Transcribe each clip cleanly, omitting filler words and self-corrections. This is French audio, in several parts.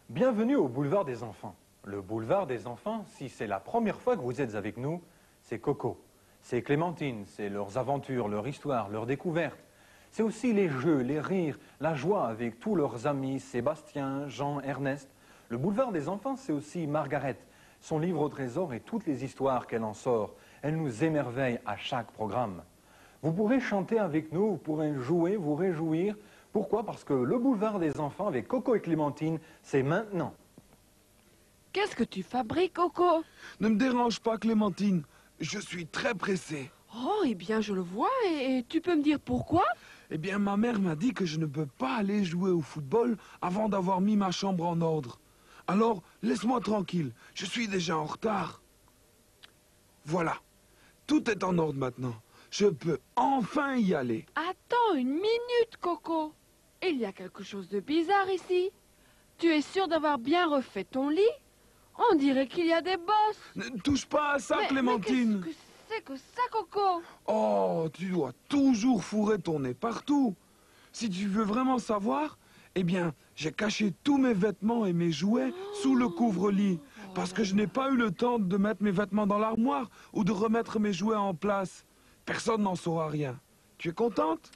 Bienvenue au boulevard des enfants. Le boulevard des enfants, si c'est la première fois que vous êtes avec nous, c'est Coco, c'est Clémentine, c'est leurs aventures, leur histoire, leurs découvertes. C'est aussi les jeux, les rires, la joie avec tous leurs amis, Sébastien, Jean, Ernest. Le boulevard des enfants, c'est aussi Margaret, son livre au trésor et toutes les histoires qu'elle en sort. Elle nous émerveille à chaque programme. Vous pourrez chanter avec nous, vous pourrez jouer, vous réjouir. Pourquoi? Parce que le boulevard des enfants avec Coco et Clémentine, c'est maintenant. Qu'est-ce que tu fabriques, Coco? Ne me dérange pas, Clémentine. Je suis très pressé. Oh, eh bien, je le vois, et tu peux me dire pourquoi? Eh bien, ma mère m'a dit que je ne peux pas aller jouer au football avant d'avoir mis ma chambre en ordre. Alors, laisse-moi tranquille. Je suis déjà en retard. Voilà. Tout est en ordre maintenant. Je peux enfin y aller. Attends une minute, Coco. Il y a quelque chose de bizarre ici. Tu es sûr d'avoir bien refait ton lit? On dirait qu'il y a des bosses. Ne touche pas à ça, Clémentine. Mais qu'est-ce que c'est que ça, Coco? Oh, tu dois toujours fourrer ton nez partout. Si tu veux vraiment savoir, eh bien, j'ai caché tous mes vêtements et mes jouets sous le couvre-lit. Parce que je n'ai pas eu le temps de mettre mes vêtements dans l'armoire ou de remettre mes jouets en place. Personne n'en saura rien. Tu es contente?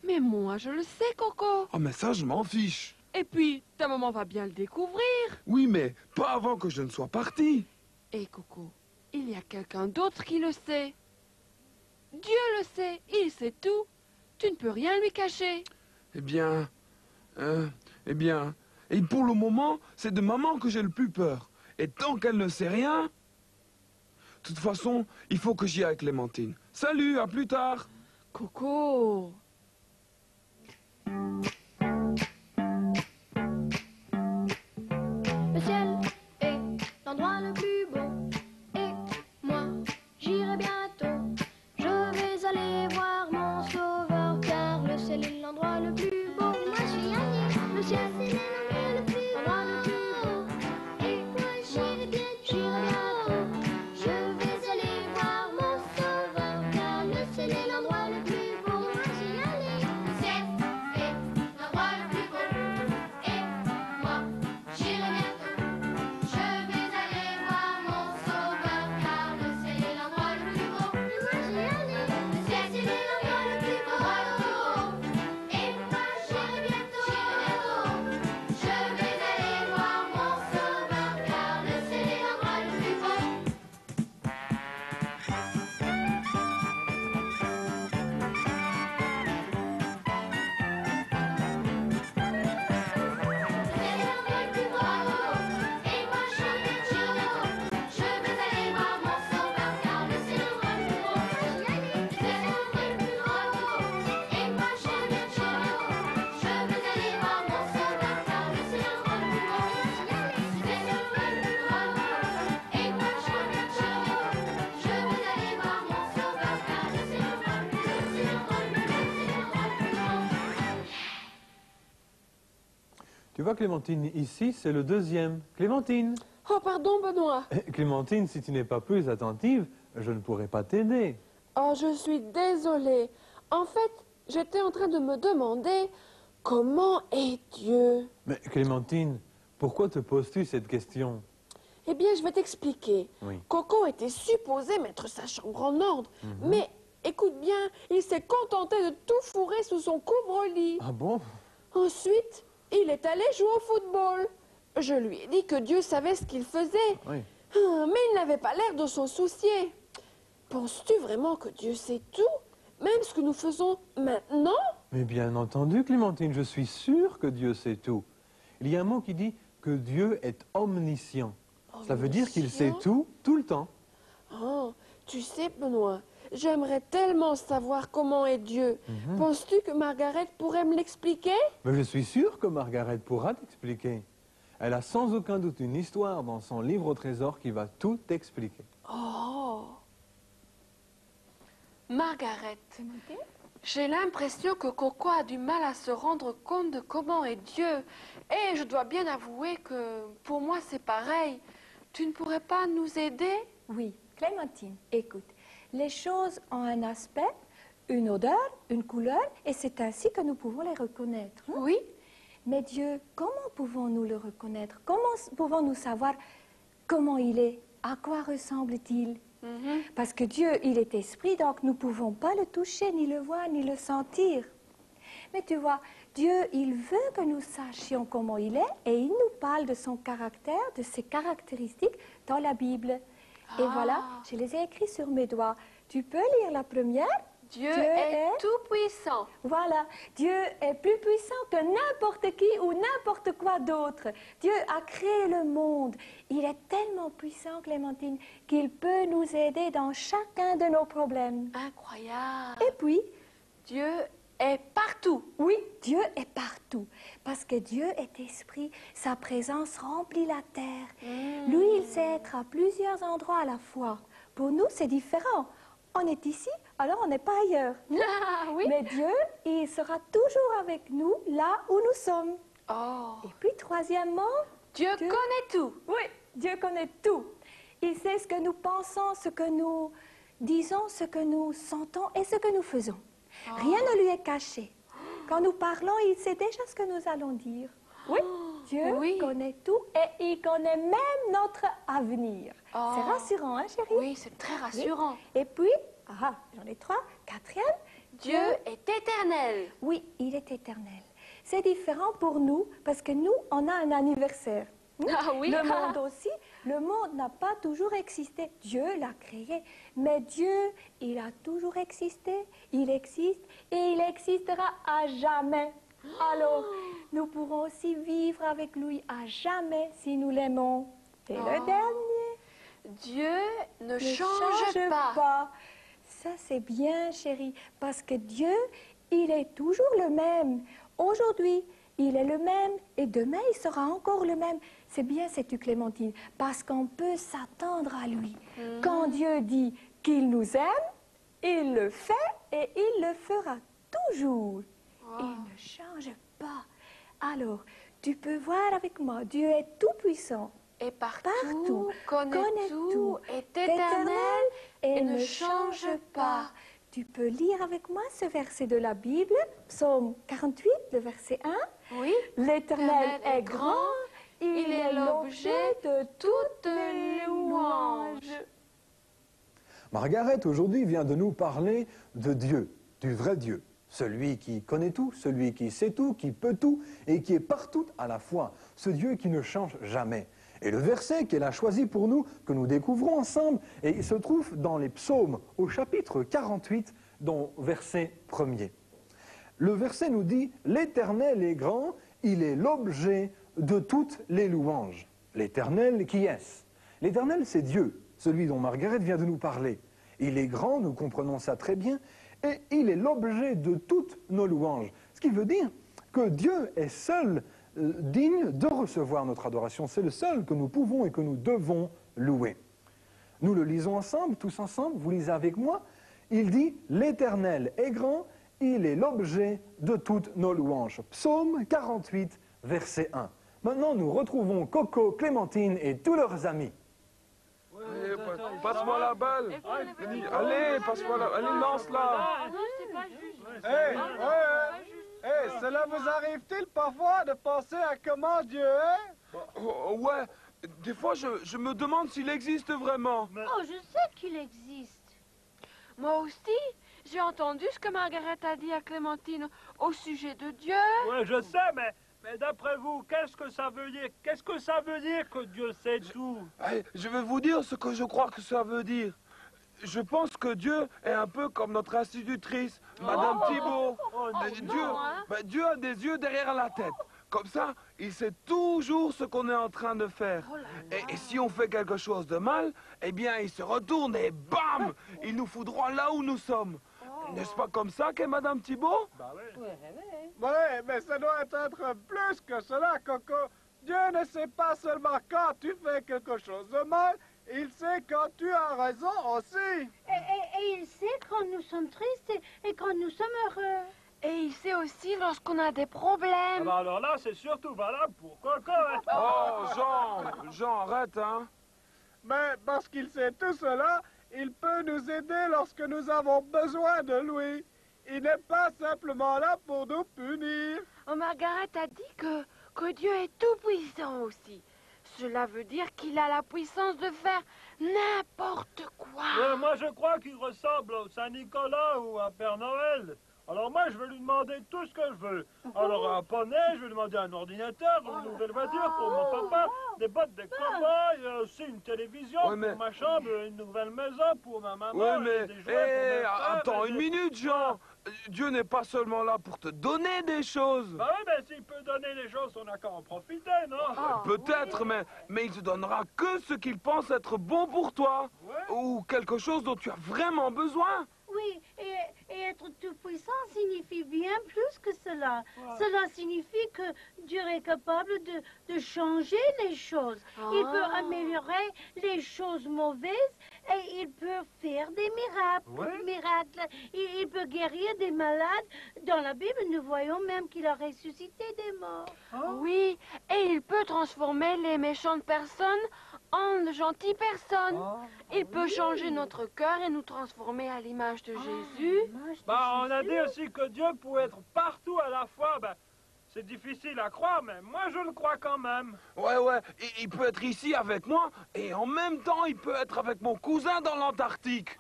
Mais moi, je le sais, Coco. Oh, mais ça, je m'en fiche. Et puis, ta maman va bien le découvrir. Oui, mais pas avant que je ne sois parti. Et Coco, il y a quelqu'un d'autre qui le sait. Dieu le sait, il sait tout. Tu ne peux rien lui cacher. Eh bien, et pour le moment, c'est de maman que j'ai le plus peur. Et tant qu'elle ne sait rien... De toute façon, il faut que j'y aille, Clémentine. Salut, à plus tard. Coco. Le ciel est l'endroit le plus beau et moi j'irai bientôt. Je vais aller voir mon sauveur car le ciel est l'endroit le plus beau. Et moi je suis allée, le ciel c'est l'endroit le plus beau et moi j'irai bientôt. Je vais aller voir mon sauveur car le ciel est l'endroit le plus beau. Moi j'y allais, le ciel est l'endroit le plus beau et moi j'irai bientôt. Je vais aller voir mon sauveur car le ciel est l'endroit le plus beau. Et moi j'y allais, le ciel c'est l'endroit le plus beau et moi j'irai bientôt. Je vais aller voir mon sauveur car le ciel est l'endroit le plus beau. Tu vois, Clémentine, ici, c'est le deuxième. Clémentine. Oh, pardon, Benoît. Clémentine, si tu n'es pas plus attentive, je ne pourrai pas t'aider. Oh, je suis désolée. En fait, j'étais en train de me demander comment est Dieu. Mais Clémentine, pourquoi te poses-tu cette question? Eh bien, je vais t'expliquer. Oui. Coco était supposé mettre sa chambre en ordre. Mais, écoute bien, il s'est contenté de tout fourrer sous son couvre-lit. Ah bon? Ensuite, il est allé jouer au football. Je lui ai dit que Dieu savait ce qu'il faisait. Oui. Mais il n'avait pas l'air de s'en soucier. Penses-tu vraiment que Dieu sait tout? Même ce que nous faisons maintenant? Mais bien entendu, Clémentine, je suis sûr que Dieu sait tout. Il y a un mot qui dit que Dieu est omniscient. Ça veut dire qu'il sait Omniscient? tout le temps. Oh, tu sais, Benoît, j'aimerais tellement savoir comment est Dieu. Penses-tu que Margaret pourrait me l'expliquer? Mais je suis sûr que Margaret pourra t'expliquer. Elle a sans aucun doute une histoire dans son livre au trésor qui va tout expliquer. Oh! Margaret, j'ai l'impression que Coco a du mal à se rendre compte de comment est Dieu. Et je dois bien avouer que pour moi c'est pareil. Tu ne pourrais pas nous aider? Oui, Clémentine, écoute, les choses ont un aspect, une odeur, une couleur, et c'est ainsi que nous pouvons les reconnaître. Oui. Mais Dieu, comment pouvons-nous le reconnaître? Comment pouvons-nous savoir comment il est? À quoi ressemble-t-il? Parce que Dieu, il est esprit, donc nous ne pouvons pas le toucher, ni le voir, ni le sentir. Mais tu vois, Dieu, il veut que nous sachions comment il est et il nous parle de son caractère, de ses caractéristiques dans la Bible. Et voilà, je les ai écrits sur mes doigts. Tu peux lire la première? Dieu est tout puissant. Voilà, Dieu est plus puissant que n'importe qui ou n'importe quoi d'autre. Dieu a créé le monde. Il est tellement puissant, Clémentine, qu'il peut nous aider dans chacun de nos problèmes. Incroyable. Et puis, Dieu est partout. oui, Dieu est partout. Parce que Dieu est esprit, sa présence remplit la terre. Lui, il sait être à plusieurs endroits à la fois. Pour nous, c'est différent. On est ici, alors on n'est pas ailleurs. Ah, oui. Mais Dieu, il sera toujours avec nous là où nous sommes. Oh. Et puis, troisièmement, Dieu connaît tout. oui, Dieu connaît tout. Il sait ce que nous pensons, ce que nous disons, ce que nous sentons et ce que nous faisons. Rien ne lui est caché. Quand nous parlons, il sait déjà ce que nous allons dire. Oui, Dieu connaît tout et il connaît même notre avenir. C'est rassurant, hein, chérie? Oui, c'est très rassurant. Et puis, j'en ai trois. Quatrième, Dieu est éternel. oui, il est éternel. C'est différent pour nous parce que nous, on a un anniversaire. Ah oui. Le monde aussi, le monde n'a pas toujours existé. Dieu l'a créé, mais Dieu, il a toujours existé, il existe et il existera à jamais. Alors, nous pourrons aussi vivre avec lui à jamais si nous l'aimons. Et le dernier, Dieu ne ne change pas. Ça, c'est bien, chérie, parce que Dieu, il est toujours le même. Aujourd'hui, il est le même et demain, il sera encore le même. C'est bien, sais-tu, Clémentine, parce qu'on peut s'attendre à lui. Quand Dieu dit qu'il nous aime, il le fait et il le fera toujours. Il ne change pas. Alors, tu peux voir avec moi, Dieu est tout puissant. Et partout, Partout, connaît tout, est éternel et ne change pas. Tu peux lire avec moi ce verset de la Bible, Psaume 48, le verset 1. Oui. L'Éternel est grand, il est l'objet de toutes les louanges. Margaret, aujourd'hui, vient de nous parler de Dieu, du vrai Dieu. Celui qui connaît tout, celui qui sait tout, qui peut tout et qui est partout à la fois. Ce Dieu qui ne change jamais. Et le verset qu'elle a choisi pour nous, que nous découvrons ensemble, et il se trouve dans les psaumes, au chapitre 48, dans verset 1er. Le verset nous dit « L'Éternel est grand, il est l'objet de toutes les louanges. » L'Éternel, qui est-ce? L'Éternel, c'est Dieu, celui dont Margaret vient de nous parler. Il est grand, nous comprenons ça très bien, et il est l'objet de toutes nos louanges. Ce qui veut dire que Dieu est seul digne de recevoir notre adoration. C'est le seul que nous pouvons et que nous devons louer. Nous le lisons ensemble, tous ensemble, vous lisez avec moi. Il dit « L'Éternel est grand, il est l'objet de toutes nos louanges. » Psaume 48, verset 1. Maintenant, nous retrouvons Coco, Clémentine et tous leurs amis. Passe-moi la balle. Allez, passe-moi la balle. Allez, lance-la. Cela vous arrive-t-il parfois de penser à comment Dieu est? Ouais, des fois je me demande s'il existe vraiment. Oh, je sais qu'il existe. Moi aussi, j'ai entendu ce que Margaret a dit à Clémentine au sujet de Dieu. Oui, je sais, mais d'après vous, qu'est-ce que ça veut dire? Qu'est-ce que ça veut dire que Dieu sait tout? Je vais vous dire ce que je crois que ça veut dire. Je pense que Dieu est un peu comme notre institutrice, Madame Thibault. Dieu a des yeux derrière la tête. Comme ça, il sait toujours ce qu'on est en train de faire. Et si on fait quelque chose de mal, eh bien, il se retourne et bam, il nous fout droit là où nous sommes. N'est-ce pas comme ça qu'est Madame Thibault? Oui, mais ça doit être plus que cela, Coco. Dieu ne sait pas seulement quand tu fais quelque chose de mal, il sait quand tu as raison aussi. Et il sait quand nous sommes tristes et quand nous sommes heureux. Et il sait aussi lorsqu'on a des problèmes. Alors là, c'est surtout valable pour Coco. Hein. Oh, Jean, arrête, hein. Mais parce qu'il sait tout cela, il peut nous aider lorsque nous avons besoin de lui. Il n'est pas simplement là pour nous punir. Oh, Margaret a dit que Dieu est tout-puissant aussi. Cela veut dire qu'il a la puissance de faire n'importe quoi. Moi, je crois qu'il ressemble au Saint-Nicolas ou à Père Noël. Alors moi, je vais lui demander tout ce que je veux. Alors un poney, je vais lui demander un ordinateur, une nouvelle voiture pour mon papa, des bottes de cow-boy, aussi une télévision pour ma chambre, une nouvelle maison pour ma maman. Ouais, mais des jouets pour mes frères, attends une minute, Jean. Dieu n'est pas seulement là pour te donner des choses. Bah oui, mais s'il peut donner des choses, on n'a qu'à en profiter, non? Peut-être, mais il te donnera que ce qu'il pense être bon pour toi. Ou quelque chose dont tu as vraiment besoin. Oui, et être tout-puissant signifie bien plus que cela. Cela signifie que Dieu est capable de changer les choses. Il peut améliorer les choses mauvaises et il peut faire des miracles. Il peut guérir des malades. Dans la Bible, nous voyons même qu'il a ressuscité des morts. Oui, et il peut transformer les méchantes personnes en de gentilles personnes. Il peut changer notre cœur et nous transformer à l'image de Jésus. Bah, on a dit aussi que Dieu pouvait être partout à la fois. Ben, c'est difficile à croire, mais moi je le crois quand même. Ouais, il peut être ici avec moi et en même temps il peut être avec mon cousin dans l'Antarctique.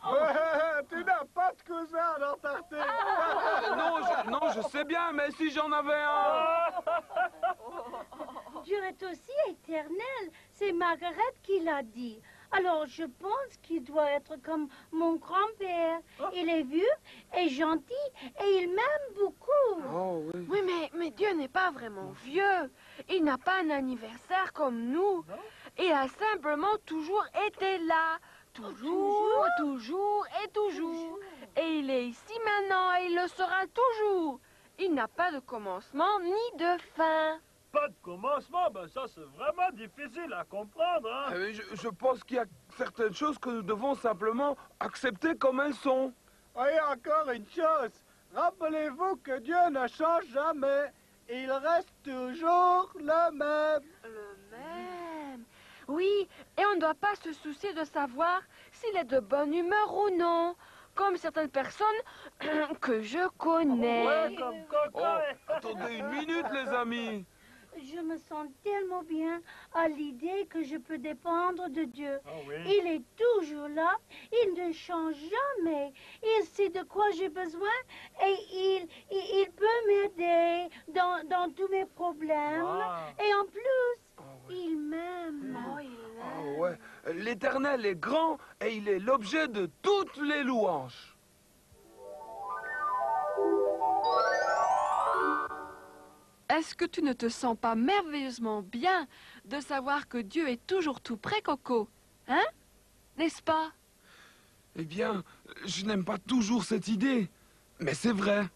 Tu n'as pas de cousin en Antarctique. Non, je sais bien, mais si j'en avais un. Dieu est aussi éternel. C'est Margaret qui l'a dit. Alors je pense qu'il doit être comme mon grand-père. Il est vieux et gentil et il m'aime beaucoup. Oui, mais Dieu n'est pas vraiment vieux. Il n'a pas un anniversaire comme nous. Il a simplement toujours été là. Toujours et toujours. Et il est ici maintenant et il le sera toujours. Il n'a pas de commencement ni de fin. Pas de commencement, ben ça c'est vraiment difficile à comprendre. Hein? Je pense qu'il y a certaines choses que nous devons simplement accepter comme elles sont. Et encore une chose, rappelez-vous que Dieu ne change jamais. Il reste toujours le même. Le même. Oui, et on ne doit pas se soucier de savoir s'il est de bonne humeur ou non. Comme certaines personnes que je connais. Attendez une minute, les amis. Je me sens tellement bien à l'idée que je peux dépendre de Dieu. Il est toujours là, il ne change jamais. Il sait de quoi j'ai besoin et il peut m'aider dans tous mes problèmes. Et en plus, il m'aime. L'Éternel est grand et il est l'objet de toutes les louanges. Est-ce que tu ne te sens pas merveilleusement bien de savoir que Dieu est toujours tout près, Coco? Hein? N'est-ce pas? Eh bien, je n'aime pas toujours cette idée, mais c'est vrai.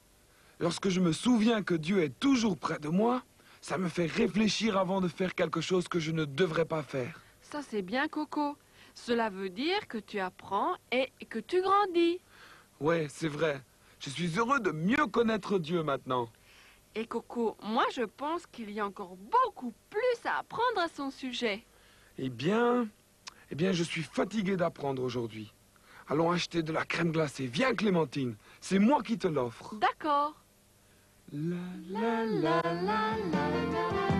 Lorsque je me souviens que Dieu est toujours près de moi, ça me fait réfléchir avant de faire quelque chose que je ne devrais pas faire. Ça, c'est bien, Coco. Cela veut dire que tu apprends et que tu grandis. Ouais, c'est vrai. Je suis heureux de mieux connaître Dieu maintenant. Et Coco, moi je pense qu'il y a encore beaucoup plus à apprendre à son sujet. Eh bien, je suis fatigué d'apprendre aujourd'hui. Allons acheter de la crème glacée. Viens, Clémentine, c'est moi qui te l'offre. D'accord. La la la la la la.